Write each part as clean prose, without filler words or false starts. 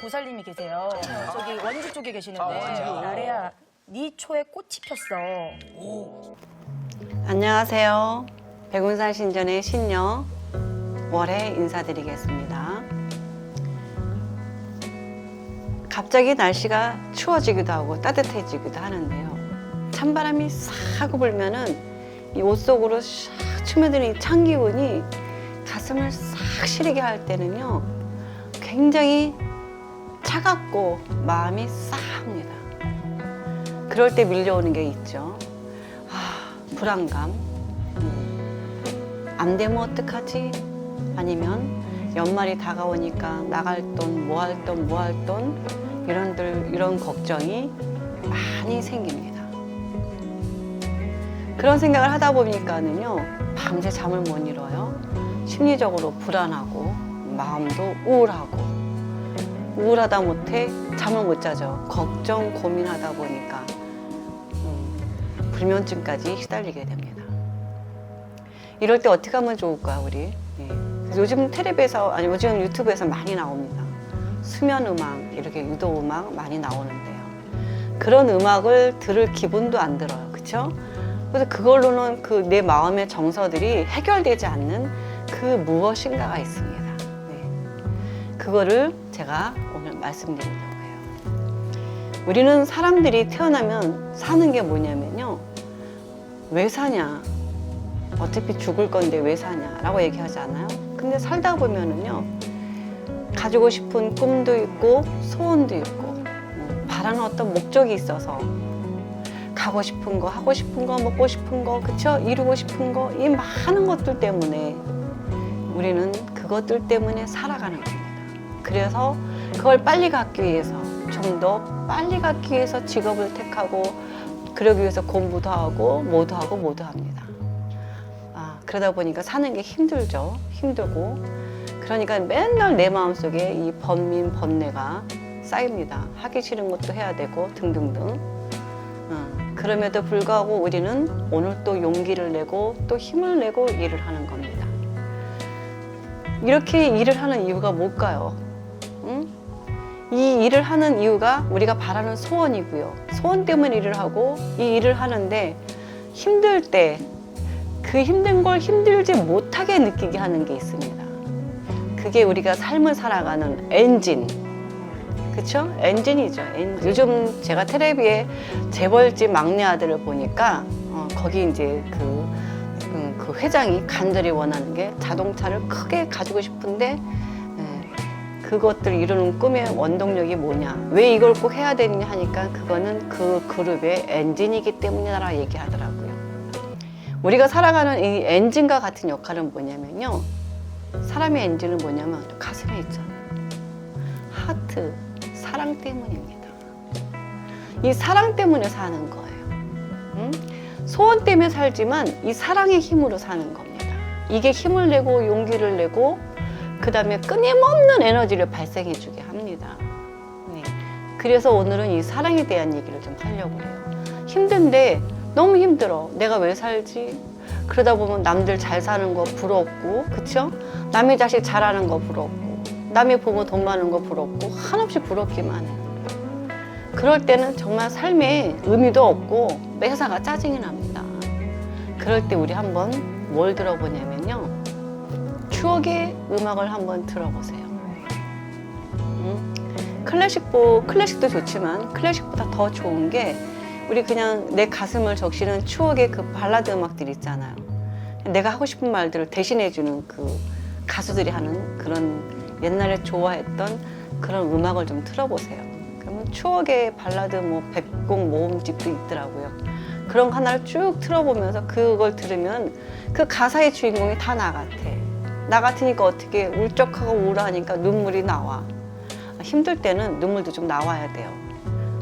보살님이 계세요. 저기 원주 쪽에 계시는데 원주. 나래야 네 초에 꽃이 폈어. 안녕하세요. 백운산 신전의 신녀 월해 인사드리겠습니다. 갑자기 날씨가 추워지기도 하고 따뜻해지기도 하는데요. 찬바람이 싹 불면은 이 옷 속으로 샥 스며드는 이 찬 기운이 가슴을 싹 시리게 할 때는요, 굉장히 차갑고 마음이 싸합니다. 그럴 때 밀려오는 게 있죠. 불안감. 안 되면 어떡하지? 아니면 연말이 다가오니까 나갈 돈, 뭐 할 돈, 이런 걱정이 많이 생깁니다. 그런 생각을 하다 보니까는요, 밤새 잠을 못 이뤄요. 심리적으로 불안하고, 마음도 우울하다 못해 잠을 못 자죠. 걱정, 고민하다 보니까 불면증까지 시달리게 됩니다. 이럴 때 어떻게 하면 좋을까, 우리? 그래서 요즘 텔레비에서, 아니 요즘 유튜브에서 많이 나옵니다. 수면 음악, 이렇게 유도 음악 많이 나오는데요. 그런 음악을 들을 기분도 안 들어요. 그쵸? 그래서 그걸로는 그 내 마음의 정서들이 해결되지 않는 그 무엇인가가 있습니다. 그거를 제가 오늘 말씀드리려고 해요. 우리는 사람들이 태어나면 사는 게 뭐냐면요, 왜 사냐? 어차피 죽을 건데 왜 사냐라고 얘기하잖아요. 근데 살다 보면은요, 가지고 싶은 꿈도 있고 소원도 있고 바라는 어떤 목적이 있어서 가고 싶은 거, 하고 싶은 거, 먹고 싶은 거, 그쵸? 이루고 싶은 거, 이 많은 것들 때문에 우리는 그것들 때문에 살아가는 겁니다. 그래서 그걸 빨리 갖기 위해서, 좀 더 빨리 갖기 위해서 직업을 택하고, 그러기 위해서 공부도 하고 뭐도 합니다. 그러다 보니까 사는 게 힘들죠. 힘들고. 그러니까 맨날 내 마음속에 이 번뇌가 쌓입니다. 하기 싫은 것도 해야 되고 등등등. 그럼에도 불구하고 우리는 오늘 또 용기를 내고 또 힘을 내고 일을 하는 겁니다. 이렇게 일을 하는 이유가 뭘까요? 이 일을 하는 이유가 우리가 바라는 소원이고요. 소원 때문에 일을 하고, 이 일을 하는데 힘들 때 그 힘든 걸 힘들지 못하게 느끼게 하는 게 있습니다. 그게 우리가 삶을 살아가는 엔진. 그쵸? 엔진이죠. 엔진. 요즘 제가 텔레비에 재벌집 막내 아들을 보니까 거기 이제 그 회장이 간절히 원하는 게 자동차를 크게 가지고 싶은데, 그것들 이루는 꿈의 원동력이 뭐냐, 왜 이걸 꼭 해야 되느냐 하니까 그거는 그 그룹의 엔진이기 때문이라고 얘기하더라고요. 우리가 살아가는 이 엔진과 같은 역할은 뭐냐면요, 사람의 엔진은 뭐냐면 가슴에 있잖아요. 하트, 사랑 때문입니다. 이 사랑 때문에 사는 거예요. 소원 때문에 살지만 이 사랑의 힘으로 사는 겁니다. 이게 힘을 내고 용기를 내고 그 다음에 끊임없는 에너지를 발생해 주게 합니다. 그래서 오늘은 이 사랑에 대한 얘기를 좀 하려고 해요. 힘든데 너무 힘들어. 내가 왜 살지? 그러다 보면 남들 잘 사는 거 부럽고, 그쵸? 남의 자식 잘하는 거 부럽고, 남의 부모 돈 많은 거 부럽고, 한없이 부럽기만 해. 그럴 때는 정말 삶에 의미도 없고 매사가 짜증이 납니다. 그럴 때 우리 한번 뭘 들어보냐면요, 추억의 음악을 한번 들어보세요. 클래식도 좋지만 클래식보다 더 좋은 게 우리 그냥 내 가슴을 적시는 추억의 그 발라드 음악들 있잖아요. 내가 하고 싶은 말들을 대신해주는 그 가수들이 하는 그런 옛날에 좋아했던 그런 음악을 좀 틀어보세요. 그러면 추억의 발라드 백곡 모음집도 있더라고요. 그런 거 하나를 쭉 틀어보면서 그걸 들으면 그 가사의 주인공이 다 나 같아. 나 같으니까 어떻게 울적하고 우울하니까 눈물이 나와. 힘들 때는 눈물도 좀 나와야 돼요.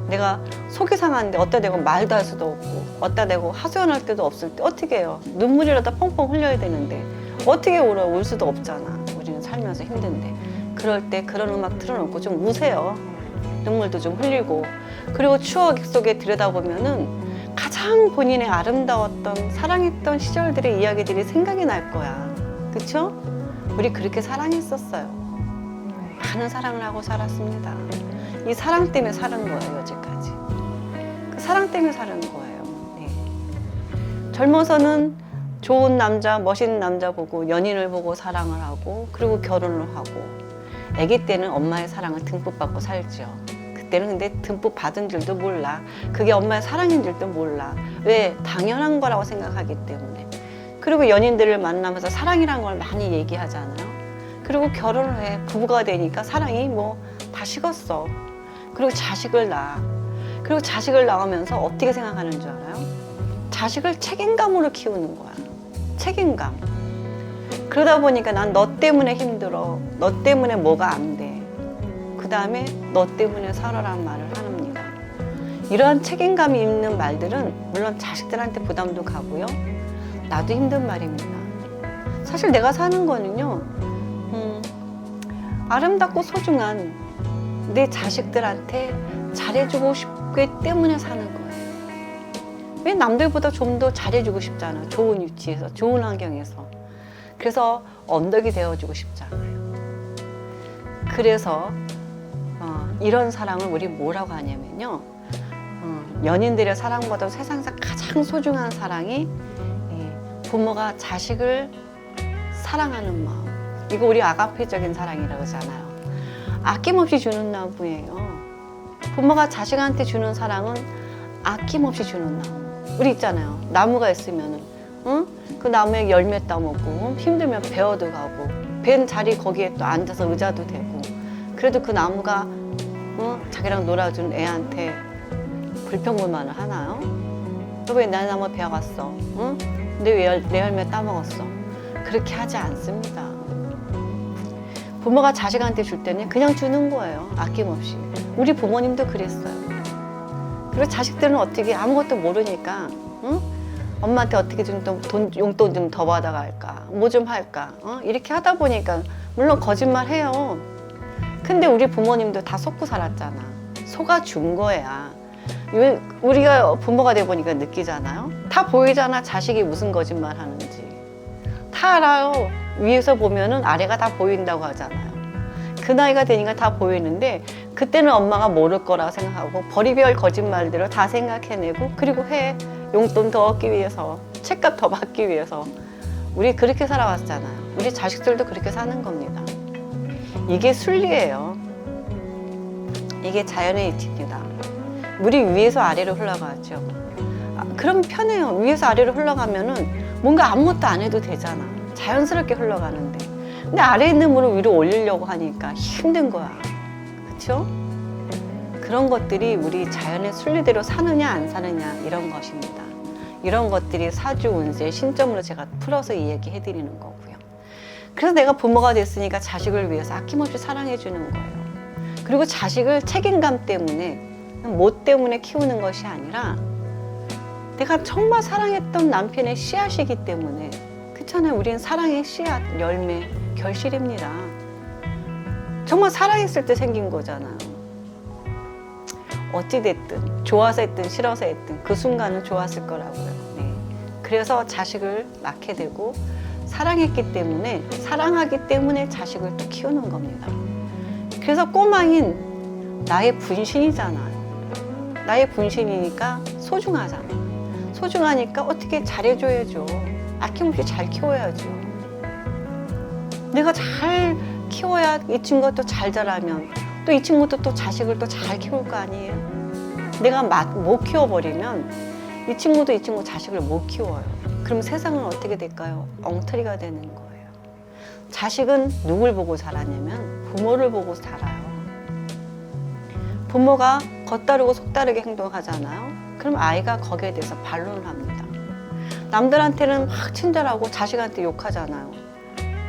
내가 속이 상한데 어디다 대고 말도 할 수도 없고, 어디다 대고 하소연할 때도 없을 때 어떻게 해요? 눈물이라도 펑펑 흘려야 되는데 어떻게 울어? 울 수도 없잖아. 우리는 살면서 힘든데. 그럴 때 그런 음악 틀어놓고 좀 우세요. 눈물도 좀 흘리고. 그리고 추억 속에 들여다보면은 가장 본인의 아름다웠던 사랑했던 시절들의 이야기들이 생각이 날 거야. 그쵸? 우리 그렇게 사랑했었어요. 많은 사랑을 하고 살았습니다. 이 사랑 때문에 사는 거예요, 여지까지. 그 사랑 때문에 사는 거예요. 네. 젊어서는 좋은 남자, 멋있는 남자 보고 연인을 보고 사랑을 하고 그리고 결혼을 하고 아기 때는 엄마의 사랑을 듬뿍 받고 살죠. 그때는 근데 듬뿍 받은 줄도 몰라. 그게 엄마의 사랑인 줄도 몰라. 왜? 당연한 거라고 생각하기 때문에. 그리고 연인들을 만나면서 사랑이란 걸 많이 얘기하잖아요. 그리고 결혼을 해. 부부가 되니까 사랑이 뭐 다 식었어. 그리고 자식을 낳아. 그리고 자식을 낳으면서 어떻게 생각하는 줄 알아요? 자식을 책임감으로 키우는 거야. 책임감. 그러다 보니까 난 너 때문에 힘들어. 너 때문에 뭐가 안 돼. 그 다음에 너 때문에 살아란 말을 합니다. 이러한 책임감이 있는 말들은 물론 자식들한테 부담도 가고요. 나도 힘든 말입니다. 사실 내가 사는 거는요. 아름답고 소중한 내 자식들한테 잘해주고 싶기 때문에 사는 거예요. 왜 남들보다 좀 더 잘해주고 싶잖아. 좋은 위치에서, 좋은 환경에서. 그래서 언덕이 되어주고 싶잖아요. 그래서 이런 사랑을 우리 뭐라고 하냐면요. 연인들의 사랑보다 세상에서 가장 소중한 사랑이 부모가 자식을 사랑하는 마음. 이거 우리 아가페적인 사랑이라고 하잖아요. 아낌없이 주는 나무예요. 부모가 자식한테 주는 사랑은 아낌없이 주는 나무. 우리 있잖아요. 나무가 있으면은, 응? 그 나무에 열매 따먹고, 힘들면 베어도 가고, 벤 자리 거기에 또 앉아서 의자도 대고, 그래도 그 나무가, 자기랑 놀아준 애한테 불평불만을 하나요? 너 왜 내 나무 베어갔어? 응? 근데 왜 내 열매 따먹었어? 그렇게 하지 않습니다. 부모가 자식한테 줄 때는 그냥 주는 거예요. 아낌없이. 우리 부모님도 그랬어요. 그리고 자식들은 어떻게 아무것도 모르니까 응? 엄마한테 어떻게 좀 용돈 좀 더 받아갈까? 뭐 좀 할까? 이렇게 하다 보니까 물론 거짓말 해요. 근데 우리 부모님도 다 속고 살았잖아. 속아준 거야. 우리가 부모가 돼 보니까 느끼잖아요. 다 보이잖아. 자식이 무슨 거짓말 하는지. 다 알아요. 위에서 보면은 아래가 다 보인다고 하잖아요. 그 나이가 되니까 다 보이는데 그때는 엄마가 모를 거라고 생각하고 버리별 거짓말들을 다 생각해내고 그리고 해. 용돈 더 얻기 위해서, 책값 더 받기 위해서. 우리 그렇게 살아왔잖아요. 우리 자식들도 그렇게 사는 겁니다. 이게 순리예요. 이게 자연의 이치입니다. 물이 위에서 아래로 흘러가죠. 그럼 편해요. 위에서 아래로 흘러가면은 뭔가 아무것도 안 해도 되잖아. 자연스럽게 흘러가는데. 근데 아래에 있는 물을 위로 올리려고 하니까 힘든 거야. 그렇죠? 그런 것들이 우리 자연의 순리대로 사느냐 안 사느냐 이런 것입니다. 이런 것들이 사주, 운세, 신점으로 제가 풀어서 이야기해 드리는 거고요. 그래서 내가 부모가 됐으니까 자식을 위해서 아낌없이 사랑해 주는 거예요. 그리고 자식을 책임감 때문에, 뭐 때문에 키우는 것이 아니라 내가 정말 사랑했던 남편의 씨앗이기 때문에. 그렇잖아요. 우리는 사랑의 씨앗, 열매, 결실입니다. 정말 사랑했을 때 생긴 거잖아요. 어찌됐든 좋아서 했든 싫어서 했든 그 순간은 좋았을 거라고요. 네. 그래서 자식을 낳게 되고 사랑했기 때문에, 사랑하기 때문에 자식을 또 키우는 겁니다. 그래서 꼬마인 나의 분신이잖아요. 나의 분신이니까 소중하잖아. 소중하니까 어떻게 잘해줘야죠. 아낌없이 잘 키워야죠. 내가 잘 키워야 이 친구가 또 잘 자라면 또 이 친구도 또 자식을 또 잘 키울 거 아니에요. 내가 못 키워버리면 이 친구도 이 친구 자식을 못 키워요. 그럼 세상은 어떻게 될까요? 엉터리가 되는 거예요. 자식은 누굴 보고 자라냐면 부모를 보고 자라요. 부모가 겉다르고 속다르게 행동하잖아요. 그럼 아이가 거기에 대해서 반론을 합니다. 남들한테는 막 친절하고 자식한테 욕하잖아요.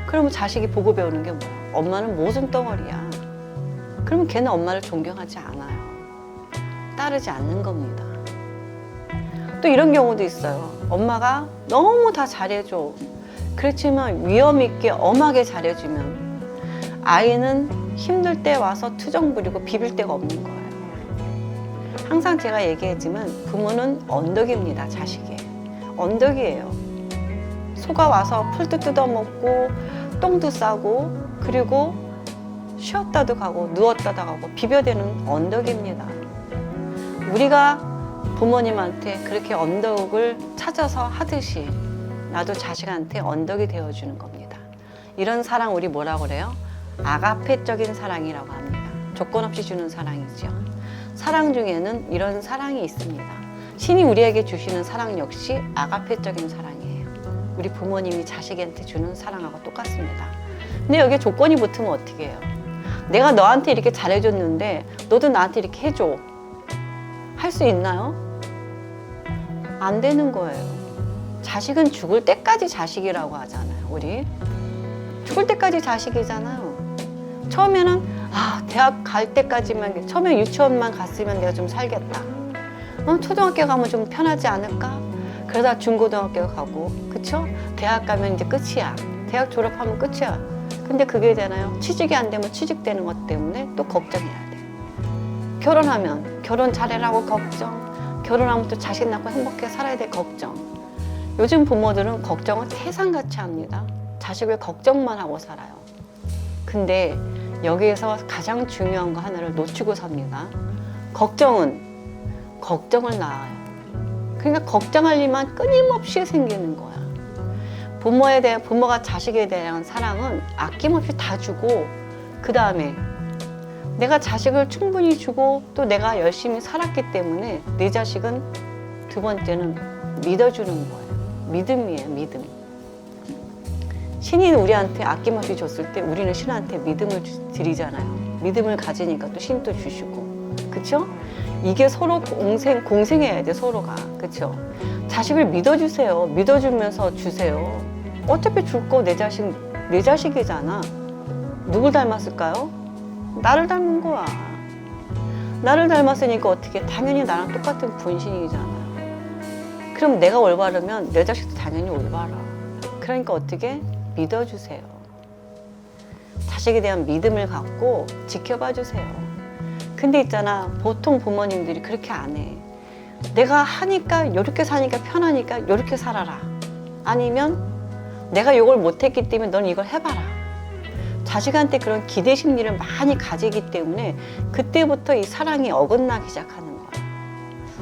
그러면 자식이 보고 배우는 게 뭐야? 엄마는 모순 덩어리야. 그러면 걔는 엄마를 존경하지 않아요. 따르지 않는 겁니다. 또 이런 경우도 있어요. 엄마가 너무 다 잘해줘. 그렇지만 위험 있게 엄하게 잘해주면 아이는 힘들 때 와서 투정 부리고 비빌 데가 없는 거예요. 항상 제가 얘기했지만 부모는 언덕입니다. 자식이. 언덕이에요. 소가 와서 풀도 뜯어먹고 똥도 싸고 그리고 쉬었다도 가고 누웠다도 가고 비벼대는 언덕입니다. 우리가 부모님한테 그렇게 언덕을 찾아서 하듯이 나도 자식한테 언덕이 되어주는 겁니다. 이런 사랑 우리 뭐라고 그래요? 아가페적인 사랑이라고 합니다. 조건 없이 주는 사랑이죠. 사랑 중에는 이런 사랑이 있습니다. 신이 우리에게 주시는 사랑 역시 아가페적인 사랑이에요. 우리 부모님이 자식한테 주는 사랑하고 똑같습니다. 근데 여기에 조건이 붙으면 어떻게 해요? 내가 너한테 이렇게 잘해줬는데 너도 나한테 이렇게 해줘. 할 수 있나요? 안 되는 거예요. 자식은 죽을 때까지 자식이라고 하잖아요. 우리 죽을 때까지 자식이잖아요. 처음에는 대학 갈 때까지만, 처음에 유치원만 갔으면 내가 좀 살겠다. 초등학교 가면 좀 편하지 않을까? 그러다 중고등학교 가고, 그쵸? 대학 가면 이제 끝이야. 대학 졸업하면 끝이야. 근데 그게 되나요? 취직이 안 되면 취직되는 것 때문에 또 걱정해야 돼. 결혼하면 결혼 잘해라고 걱정. 결혼하면 또 자식 낳고 행복하게 살아야 돼 걱정. 요즘 부모들은 걱정을 태산같이 합니다. 자식을 걱정만 하고 살아요. 근데 여기에서 가장 중요한 거 하나를 놓치고 삽니다. 걱정은 걱정을 낳아요. 그러니까 걱정할 일만 끊임없이 생기는 거야. 부모가 자식에 대한 사랑은 아낌없이 다 주고, 그 다음에 내가 자식을 충분히 주고 또 내가 열심히 살았기 때문에 내 자식은 두 번째는 믿어주는 거예요. 믿음이에요, 믿음. 신이 우리한테 아낌없이 줬을 때 우리는 신한테 믿음을 드리잖아요. 믿음을 가지니까 또 신도 주시고, 그쵸? 이게 서로 공생해야 돼, 서로가. 그쵸? 자식을 믿어주세요. 믿어주면서 주세요. 어차피 줄 거 내 자식이잖아. 누굴 닮았을까요? 나를 닮은 거야. 나를 닮았으니까 어떻게, 당연히 나랑 똑같은 분신이잖아요. 그럼 내가 올바르면 내 자식도 당연히 올바라. 그러니까 어떻게? 믿어주세요. 자식에 대한 믿음을 갖고 지켜봐 주세요. 근데 있잖아, 보통 부모님들이 그렇게 안 해. 내가 하니까, 이렇게 사니까 편하니까 이렇게 살아라. 아니면 내가 이걸 못했기 때문에 넌 이걸 해봐라. 자식한테 그런 기대 심리를 많이 가지기 때문에 그때부터 이 사랑이 어긋나기 시작하는 거야.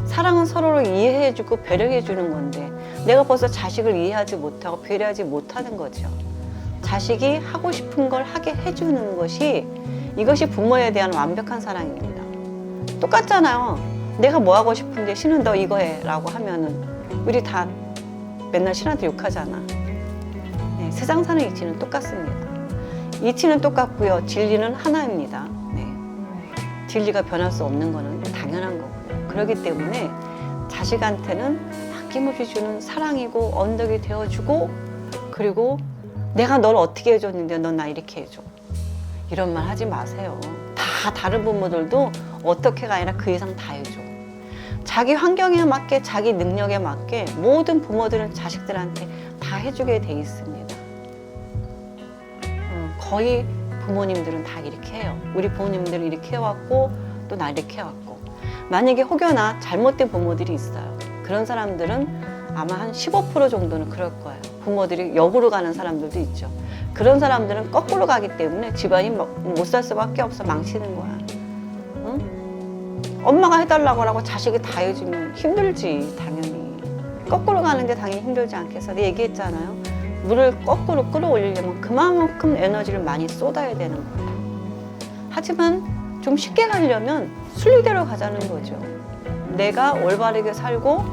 사랑은 서로를 이해해주고 배려해주는 건데 내가 벌써 자식을 이해하지 못하고 배려하지 못하는 거죠. 자식이 하고 싶은 걸 하게 해주는 것이, 이것이 부모에 대한 완벽한 사랑입니다. 똑같잖아요. 내가 뭐 하고 싶은데 신은 너 이거 해 라고 하면은 우리 다 맨날 신한테 욕하잖아. 네, 세상 사는 이치는 똑같습니다. 이치는 똑같고요. 진리는 하나입니다. 네. 진리가 변할 수 없는 거는 당연한 거고요. 그렇기 때문에 자식한테는 아낌없이 주는 사랑이고 언덕이 되어주고, 그리고 내가 널 어떻게 해줬는데 넌 나 이렇게 해줘. 이런 말 하지 마세요. 다 다른 부모들도 어떻게가 아니라 그 이상 다 해줘. 자기 환경에 맞게, 자기 능력에 맞게 모든 부모들은 자식들한테 다 해주게 돼 있습니다. 거의 부모님들은 다 이렇게 해요. 우리 부모님들은 이렇게 해왔고 또 나 이렇게 해왔고. 만약에 혹여나 잘못된 부모들이 있어요. 그런 사람들은 아마 한 15% 정도는 그럴 거예요. 부모들이 역으로 가는 사람들도 있죠. 그런 사람들은 거꾸로 가기 때문에 집안이 못 살 수밖에 없어. 망치는 거야. 응? 엄마가 해달라고 하고 자식이 다 해주면 힘들지, 당연히. 거꾸로 가는데 당연히 힘들지 않겠어. 내가 얘기했잖아요. 물을 거꾸로 끌어올리려면 그만큼 에너지를 많이 쏟아야 되는 거예요. 하지만 좀 쉽게 가려면 순리대로 가자는 거죠. 내가 올바르게 살고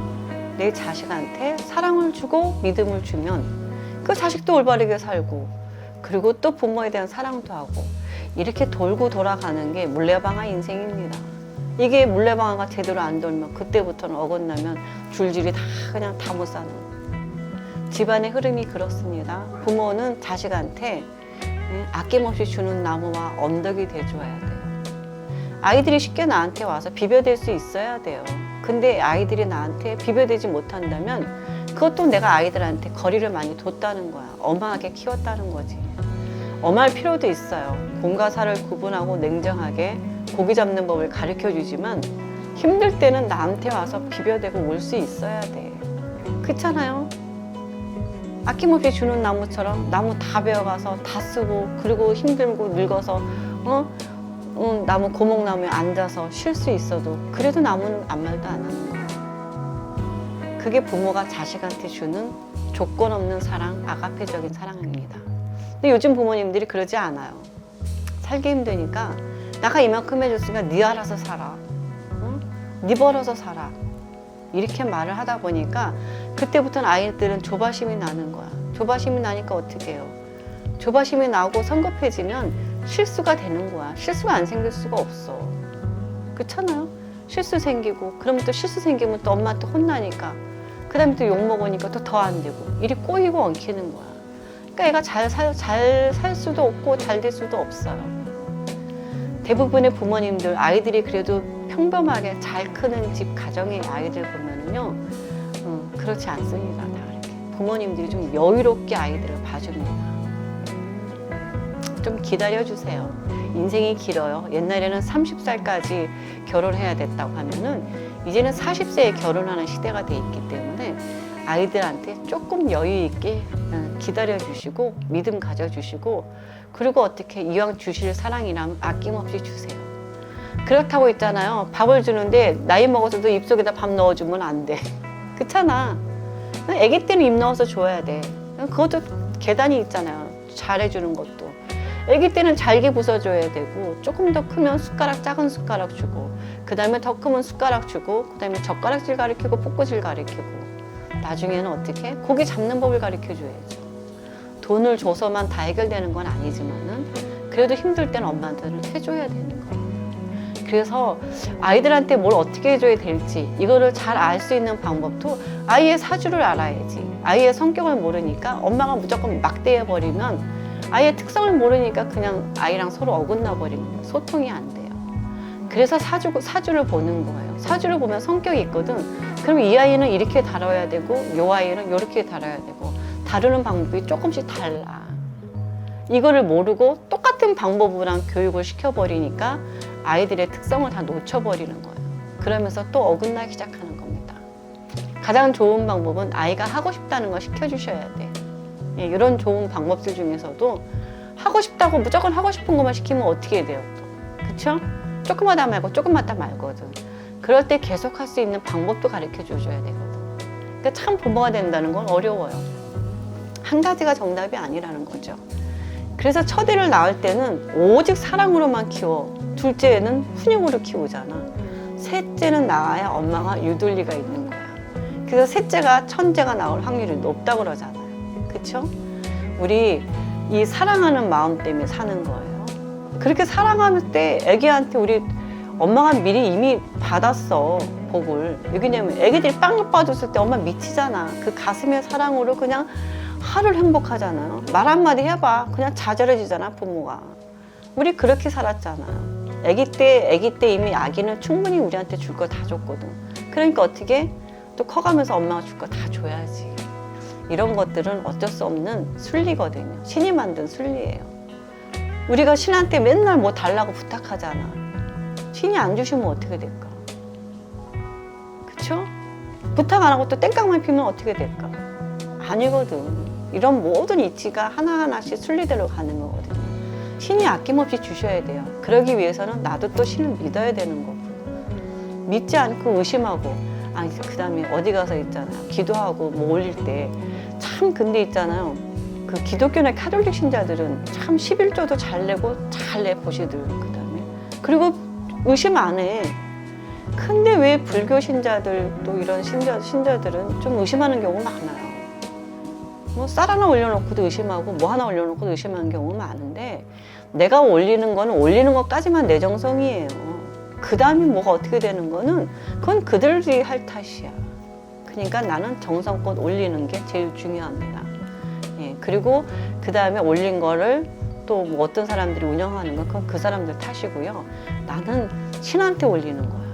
내 자식한테 사랑을 주고 믿음을 주면 그 자식도 올바르게 살고, 그리고 또 부모에 대한 사랑도 하고, 이렇게 돌고 돌아가는 게 물레방아 인생입니다. 이게 물레방아가 제대로 안 돌면 그때부터는 어긋나면 줄줄이 다 그냥 다 못 사는 거예요. 집안의 흐름이 그렇습니다. 부모는 자식한테 아낌없이 주는 나무와 언덕이 돼줘야 돼요. 아이들이 쉽게 나한테 와서 비벼댈 수 있어야 돼요. 근데 아이들이 나한테 비벼대지 못한다면 그것도 내가 아이들한테 거리를 많이 뒀다는 거야. 엄하게 키웠다는 거지. 엄할 필요도 있어요. 공과 사를 구분하고 냉정하게 고기 잡는 법을 가르쳐 주지만 힘들 때는 나한테 와서 비벼대고 올 수 있어야 돼. 그렇잖아요? 아낌없이 주는 나무처럼 나무 다 베어가서 다 쓰고, 그리고 힘들고 늙어서 나무 고목나무에 앉아서 쉴 수 있어도 그래도 나무는 아무 말도 안 하는 거예요. 그게 부모가 자식한테 주는 조건 없는 사랑, 아가페적인 사랑입니다. 근데 요즘 부모님들이 그러지 않아요. 살기 힘드니까 내가 이만큼 해줬으니까 네 알아서 살아. 네 벌어서 살아. 이렇게 말을 하다 보니까 그때부터는 아이들은 조바심이 나는 거야. 조바심이 나니까 어떻게 해요? 조바심이 나고 성급해지면 실수가 되는 거야. 실수가 안 생길 수가 없어. 그렇잖아요? 실수 생기고 그러면 또 실수 생기면 또 엄마한테 혼나니까 그 다음에 또 욕먹으니까 또 더 안 되고 일이 꼬이고 엉키는 거야. 그러니까 애가 잘 살 수도 없고 잘 될 수도 없어요. 대부분의 부모님들 아이들이 그래도 평범하게 잘 크는 집 가정의 아이들 보면은요 그렇지 않습니다. 다 이렇게 부모님들이 좀 여유롭게 아이들을 봐줍니다. 좀 기다려주세요. 인생이 길어요. 옛날에는 30살까지 결혼해야 됐다고 하면은 이제는 40세에 결혼하는 시대가 돼 있기 때문에 아이들한테 조금 여유 있게 기다려주시고 믿음 가져주시고 그리고 어떻게 이왕 주실 사랑이라면 아낌없이 주세요. 그렇다고 있잖아요. 밥을 주는데 나이 먹어서도 입속에다 밥 넣어주면 안 돼. 그렇잖아. 아기 때는 입 넣어서 줘야 돼. 그것도 계단이 있잖아요. 잘해주는 것도. 아기 때는 잘게 부숴줘야 되고 조금 더 크면 숟가락 작은 숟가락 주고 그 다음에 더 크면 숟가락 주고 그 다음에 젓가락질 가르치고 포크질 가르치고 나중에는 어떻게? 고기 잡는 법을 가르쳐줘야죠. 돈을 줘서만 다 해결되는 건 아니지만은 그래도 힘들 때는 엄마들은 해줘야 되는 거예요. 그래서 아이들한테 뭘 어떻게 해줘야 될지 이거를 잘 알 수 있는 방법도 아이의 사주를 알아야지. 아이의 성격을 모르니까 엄마가 무조건 막 대해버리면 아이의 특성을 모르니까 그냥 아이랑 서로 어긋나 버리는 거예요. 소통이 안 돼요. 그래서 사주를 보는 거예요. 사주를 보면 성격이 있거든. 그럼 이 아이는 이렇게 다뤄야 되고 이 아이는 이렇게 다뤄야 되고 다루는 방법이 조금씩 달라. 이거를 모르고 똑같은 방법으로 교육을 시켜버리니까 아이들의 특성을 다 놓쳐버리는 거예요. 그러면서 또 어긋나기 시작하는 겁니다. 가장 좋은 방법은 아이가 하고 싶다는 걸 시켜주셔야 돼. 예, 이런 좋은 방법들 중에서도 하고 싶다고 무조건 하고 싶은 것만 시키면 어떻게 돼요? 또. 그쵸? 조금마다 말고 조금마다 말거든. 그럴 때 계속 할 수 있는 방법도 가르쳐 줘야 되거든. 그러니까 참 부모가 된다는 건 어려워요. 한 가지가 정답이 아니라는 거죠. 그래서 첫애를 낳을 때는 오직 사랑으로만 키워. 둘째는 훈육으로 키우잖아. 셋째는 낳아야 엄마가 유돌리가 있는 거야. 그래서 셋째가 천재가 나올 확률이 높다고 그러잖아요. 그쵸? 우리 이 사랑하는 마음 때문에 사는 거예요. 그렇게 사랑하는 때 애기한테 우리 엄마가 미리 이미 받았어, 복을. 왜냐면 애기들이 빵 빠졌을 때 엄마 미치잖아. 그 가슴의 사랑으로 그냥 하루를 행복하잖아요. 말 한마디 해봐. 그냥 좌절해지잖아, 부모가. 우리 그렇게 살았잖아요. 아기 때 이미 아기는 충분히 우리한테 줄 거 다 줬거든. 그러니까 어떻게? 또 커가면서 엄마가 줄 거 다 줘야지. 이런 것들은 어쩔 수 없는 순리거든요. 신이 만든 순리예요. 우리가 신한테 맨날 뭐 달라고 부탁하잖아. 신이 안 주시면 어떻게 될까? 그쵸? 부탁 안 하고 또 땡깡만 피면 어떻게 될까? 아니거든. 이런 모든 이치가 하나하나씩 순리대로 가는 거거든요. 신이 아낌없이 주셔야 돼요. 그러기 위해서는 나도 또 신을 믿어야 되는 거고. 믿지 않고 의심하고, 아니, 그 다음에 어디 가서 있잖아요. 기도하고 뭐 올릴 때. 참, 근데 있잖아요. 그 기독교나 카톨릭 신자들은 참 11조도 잘 내고 잘 내 보시들. 그 다음에. 그리고 의심 안 해. 근데 왜 불교 신자들 또 이런 신자들은 좀 의심하는 경우가 많아요. 뭐 쌀 하나 올려놓고도 의심하고 뭐 하나 올려놓고도 의심하는 경우가 많은데 내가 올리는 거는 올리는 것까지만 내 정성이에요. 그 다음에 뭐가 어떻게 되는 거는 그건 그들이 할 탓이야. 그러니까 나는 정성껏 올리는 게 제일 중요합니다. 예, 그리고 그 다음에 올린 거를 또 뭐 어떤 사람들이 운영하는 건 그건 그 사람들 탓이고요. 나는 신한테 올리는 거야.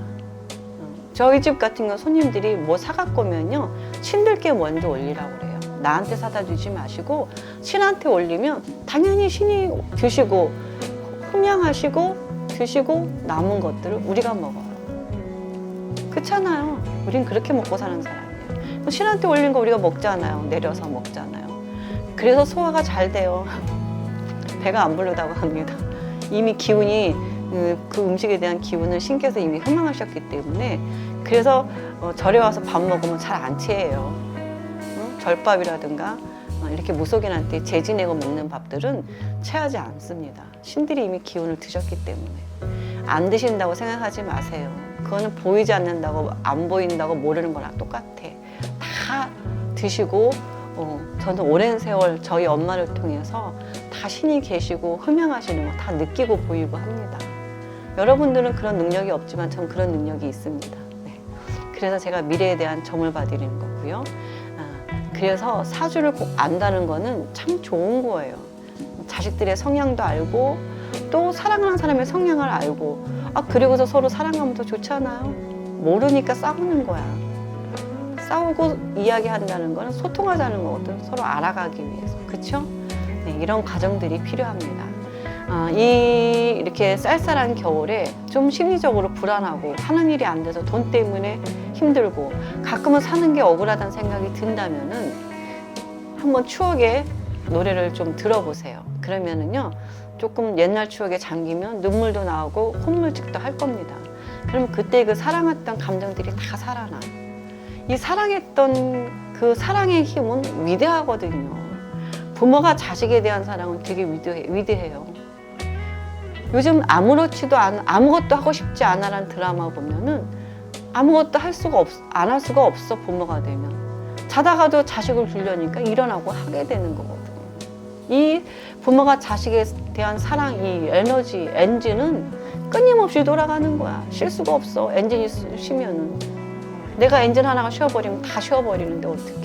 저희 집 같은 경우 손님들이 뭐 사갖고 오면요. 신들께 먼저 올리라고 그래요. 나한테 사다 주지 마시고 신한테 올리면 당연히 신이 드시고 흠양하시고 드시고 남은 것들을 우리가 먹어요. 그렇잖아요. 우린 그렇게 먹고 사는 사람이에요. 신한테 올린 거 우리가 먹잖아요. 내려서 먹잖아요. 그래서 소화가 잘 돼요. 배가 안 부르다고 합니다. 이미 기운이 그 음식에 대한 기운을 신께서 이미 흥망하셨기 때문에 그래서 절에 와서 밥 먹으면 잘 안 체해요. 절밥이라든가 이렇게 무속인한테 재지내고 먹는 밥들은 체하지 않습니다. 신들이 이미 기운을 드셨기 때문에. 안 드신다고 생각하지 마세요. 그거는 보이지 않는다고 안 보인다고 모르는 거랑 똑같아. 다 드시고 저는 오랜 세월 저희 엄마를 통해서 다 신이 계시고 흠양하시는 거 다 느끼고 보이고 합니다. 여러분들은 그런 능력이 없지만 전 그런 능력이 있습니다. 네. 그래서 제가 미래에 대한 점을 봐드리는 거고요. 그래서 사주를 꼭 안다는 거는 참 좋은 거예요. 자식들의 성향도 알고 또 사랑하는 사람의 성향을 알고 그리고서 서로 사랑하면 더 좋잖아요. 모르니까 싸우는 거야. 싸우고 이야기한다는 거는 소통하자는 거거든. 서로 알아가기 위해서. 그렇죠? 네, 이런 과정들이 필요합니다. 이렇게 쌀쌀한 겨울에 좀 심리적으로 불안하고 하는 일이 안 돼서 돈 때문에 힘들고 가끔은 사는 게 억울하다는 생각이 든다면은 한번 추억의 노래를 좀 들어보세요. 그러면은요 조금 옛날 추억에 잠기면 눈물도 나오고 콧물직도 할 겁니다. 그러면 그때 그 사랑했던 감정들이 다 살아나. 이 사랑했던 그 사랑의 힘은 위대하거든요. 부모가 자식에 대한 사랑은 되게 위대해요. 요즘 아무것도 하고 싶지 않아라는 드라마 보면은 아무것도 안 할 수가 없어. 부모가 되면 자다가도 자식을 주려니까 일어나고 하게 되는 거거든요. 이 부모가 자식에 대한 사랑, 이 에너지, 엔진은 끊임없이 돌아가는 거야. 쉴 수가 없어. 엔진이 쉬면은 내가 엔진 하나가 쉬어버리면 다 쉬어버리는데 어떡해.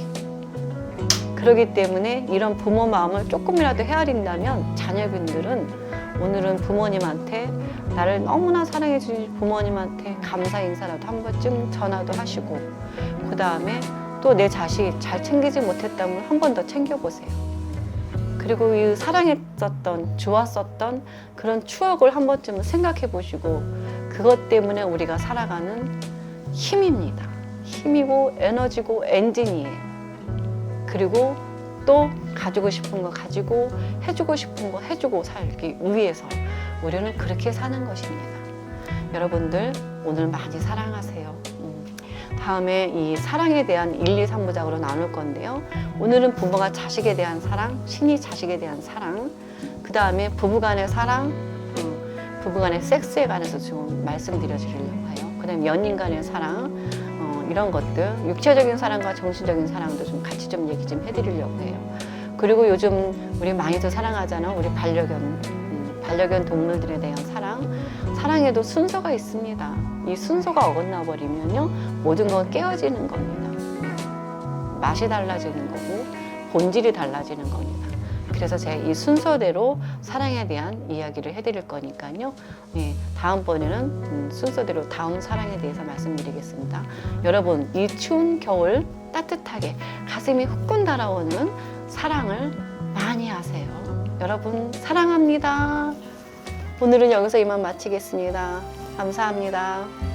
그렇기 때문에 이런 부모 마음을 조금이라도 헤아린다면 자녀분들은 오늘은 부모님한테 나를 너무나 사랑해 주신 부모님한테 감사 인사라도 한 번쯤 전화도 하시고 그 다음에 또 내 자식 잘 챙기지 못했다면 한 번 더 챙겨보세요. 그리고 이 사랑했었던 좋았었던 그런 추억을 한 번쯤은 생각해 보시고 그것 때문에 우리가 살아가는 힘입니다. 힘이고 에너지고 엔진이에요. 그리고 또 가지고 싶은 거 가지고 해주고 싶은 거 해주고 살기 위해서 우리는 그렇게 사는 것입니다. 여러분들 오늘 많이 사랑하세요. 다음에 이 사랑에 대한 1, 2, 3부작으로 나눌 건데요. 오늘은 부모가 자식에 대한 사랑, 신이 자식에 대한 사랑, 그 다음에 부부간의 사랑, 부부간의 섹스에 관해서 좀 말씀드려드리려고 해요. 그 다음에 연인 간의 사랑, 이런 것들, 육체적인 사랑과 정신적인 사랑도 좀 같이 좀 얘기 좀 해드리려고 해요. 그리고 요즘 우리 많이들 사랑하잖아. 우리 반려견 동물들에 대한 사랑에도 순서가 있습니다. 이 순서가 어긋나 버리면요 모든 건 깨어지는 겁니다. 맛이 달라지는 거고 본질이 달라지는 겁니다. 그래서 제가 이 순서대로 사랑에 대한 이야기를 해드릴 거니까요. 네, 다음번에는 순서대로 다음 사랑에 대해서 말씀드리겠습니다. 여러분 이 추운 겨울 따뜻하게 가슴이 후끈 달아오는 사랑을 많이 하세요. 여러분 사랑합니다. 오늘은 여기서 이만 마치겠습니다. 감사합니다.